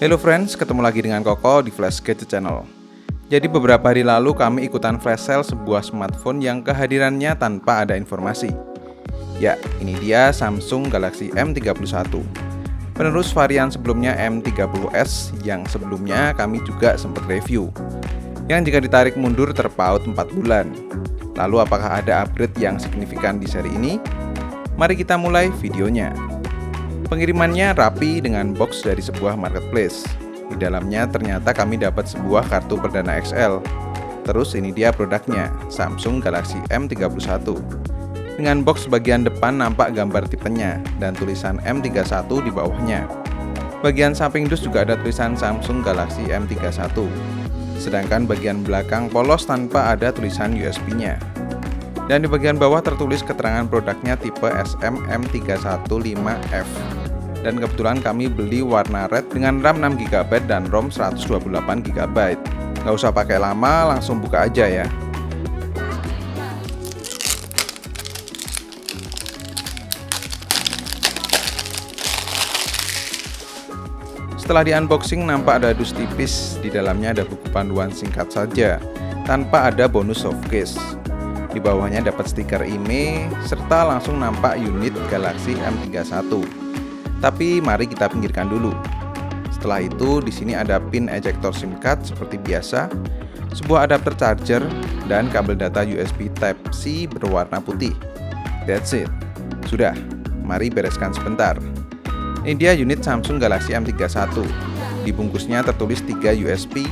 Hello friends, ketemu lagi dengan Koko di Flash Gadget Channel. Jadi beberapa hari lalu kami ikutan flash sale sebuah smartphone yang kehadirannya tanpa ada informasi. Ya, ini dia Samsung Galaxy M31. Penerus varian sebelumnya M30s yang sebelumnya kami juga sempat review. Yang jika ditarik mundur terpaut 4 bulan. Lalu apakah ada upgrade yang signifikan di seri ini? Mari kita mulai videonya. Pengirimannya rapi dengan box dari sebuah marketplace. Di dalamnya ternyata kami dapat sebuah kartu perdana XL. Terus ini dia produknya, Samsung Galaxy M31. Dengan box bagian depan nampak gambar tipenya dan tulisan M31 di bawahnya. Bagian samping dus juga ada tulisan Samsung Galaxy M31. Sedangkan bagian belakang polos tanpa ada tulisan USB-nya. Dan di bagian bawah tertulis keterangan produknya tipe SM-M315F. Dan kebetulan kami beli warna red dengan RAM 6GB dan ROM 128GB. Nggak usah pakai lama, langsung buka aja ya. Setelah di unboxing nampak ada dus tipis, di dalamnya ada buku panduan singkat saja, tanpa ada bonus soft case. Di bawahnya dapat stiker IMEI, serta langsung nampak unit Galaxy M31. Tapi mari kita pinggirkan dulu. Setelah itu di sini ada pin ejector SIM card seperti biasa, sebuah adapter charger, dan kabel data USB Type-C berwarna putih. That's it. Sudah, mari bereskan sebentar. Ini dia unit Samsung Galaxy M31. Di bungkusnya tertulis 3 USB,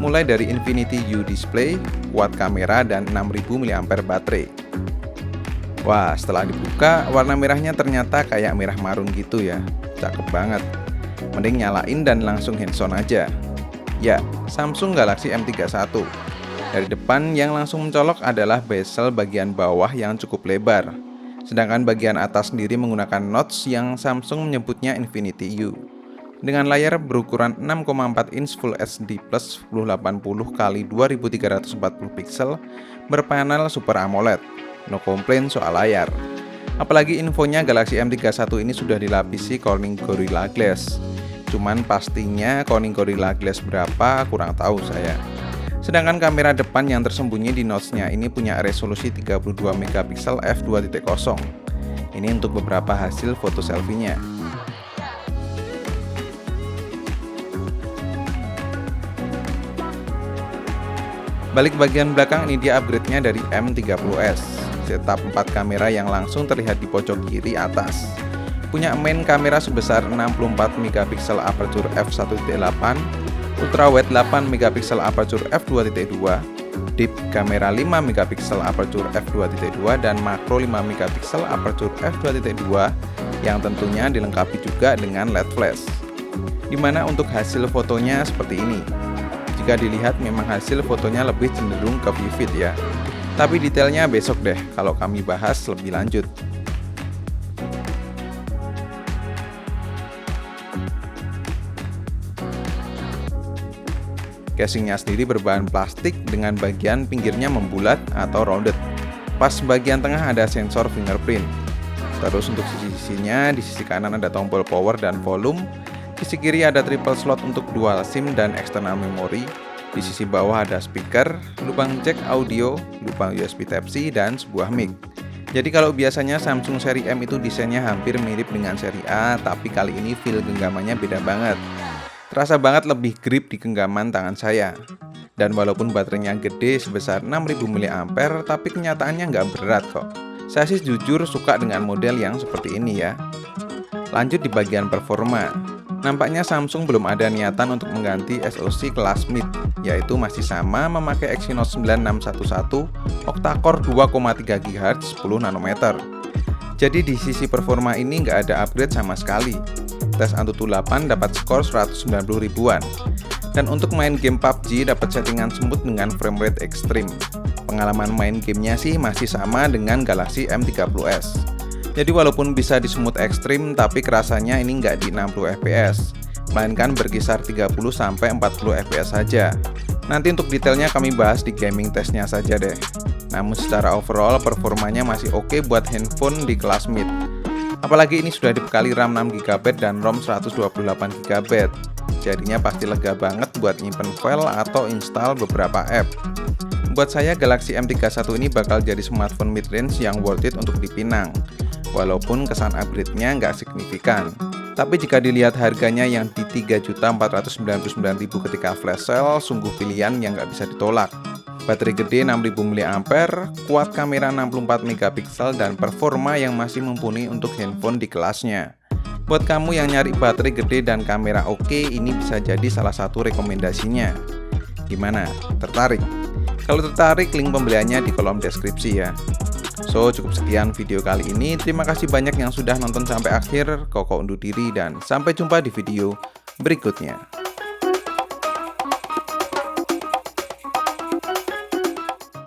mulai dari Infinity U display, kuat kamera, dan 6000 mAh baterai. Wah, setelah dibuka, warna merahnya ternyata kayak merah marun gitu ya. Cakep banget. Mending nyalain dan langsung hands-on aja. Ya, Samsung Galaxy M31. Dari depan yang langsung mencolok adalah bezel bagian bawah yang cukup lebar. Sedangkan bagian atas sendiri menggunakan notch yang Samsung menyebutnya Infinity U. Dengan layar berukuran 6,4 inch Full HD Plus 1080x2340 pixel berpanel Super AMOLED. No komplain soal layar. Apalagi infonya Galaxy M31 ini sudah dilapisi Corning Gorilla Glass. Cuman pastinya Corning Gorilla Glass berapa kurang tahu saya. Sedangkan kamera depan yang tersembunyi di notch-nya ini punya resolusi 32MP f2.0. Ini untuk beberapa hasil foto selfie-nya. Balik bagian belakang, ini dia upgrade-nya dari M30s. Setup 4 kamera yang langsung terlihat di pojok kiri atas. Punya main kamera sebesar 64MP aperture f1.8, ultra wide 8MP aperture f2.2, deep kamera 5MP aperture f2.2, dan makro 5MP aperture f2.2 yang tentunya dilengkapi juga dengan LED flash. Dimana untuk hasil fotonya seperti ini. Jika dilihat memang hasil fotonya lebih cenderung ke vivid ya. Tapi detailnya besok deh kalau kami bahas lebih lanjut. Casingnya sendiri berbahan plastik dengan bagian pinggirnya membulat atau rounded. Pas bagian tengah ada sensor fingerprint. Terus untuk sisi-sisinya, di sisi kanan ada tombol power dan volume. Di sisi kiri ada triple slot untuk dual SIM dan external memory. Di sisi bawah ada speaker, lubang jack audio, lubang USB Type-C, dan sebuah mic. Jadi kalau biasanya Samsung seri M itu desainnya hampir mirip dengan seri A, tapi kali ini feel genggamannya beda banget. Terasa banget lebih grip di genggaman tangan saya. Dan walaupun baterainya gede sebesar 6000 mAh, tapi kenyataannya nggak berat kok. Saya sih jujur suka dengan model yang seperti ini ya. Lanjut di bagian performa. Nampaknya Samsung belum ada niatan untuk mengganti SoC kelas mid, yaitu masih sama memakai Exynos 9611 octa-core 2,3 GHz 10 nanometer. Jadi di sisi performa ini nggak ada upgrade sama sekali. Tes Antutu 8 dapat skor 190 ribuan. Dan untuk main game PUBG dapat settingan smooth dengan frame rate ekstrim. Pengalaman main gamenya sih masih sama dengan Galaxy M30s. Jadi walaupun bisa di smooth ekstrim, tapi kerasanya ini nggak di 60 fps, melainkan berkisar 30-40 fps saja. Nanti untuk detailnya kami bahas di gaming testnya saja deh. Namun secara overall performanya masih oke buat handphone di kelas mid. Apalagi ini sudah dibekali RAM 6GB dan ROM 128GB. jadinya pasti lega banget buat nyimpen file atau install beberapa app. Buat saya Galaxy M31 ini bakal jadi smartphone mid-range yang worth it untuk dipinang, walaupun kesan upgrade-nya nggak signifikan. Tapi jika dilihat harganya yang di 3.499.000 ketika flash sale, sungguh pilihan yang nggak bisa ditolak. Baterai gede 6000 mAh, kuat kamera 64 MP, dan performa yang masih mumpuni untuk handphone di kelasnya. Buat kamu yang nyari baterai gede dan kamera oke, ini bisa jadi salah satu rekomendasinya. Gimana? Tertarik? Kalau tertarik, link pembeliannya di kolom deskripsi ya. So, cukup sekian video kali ini. Terima kasih banyak yang sudah nonton sampai akhir. Koko undur diri dan sampai jumpa di video berikutnya.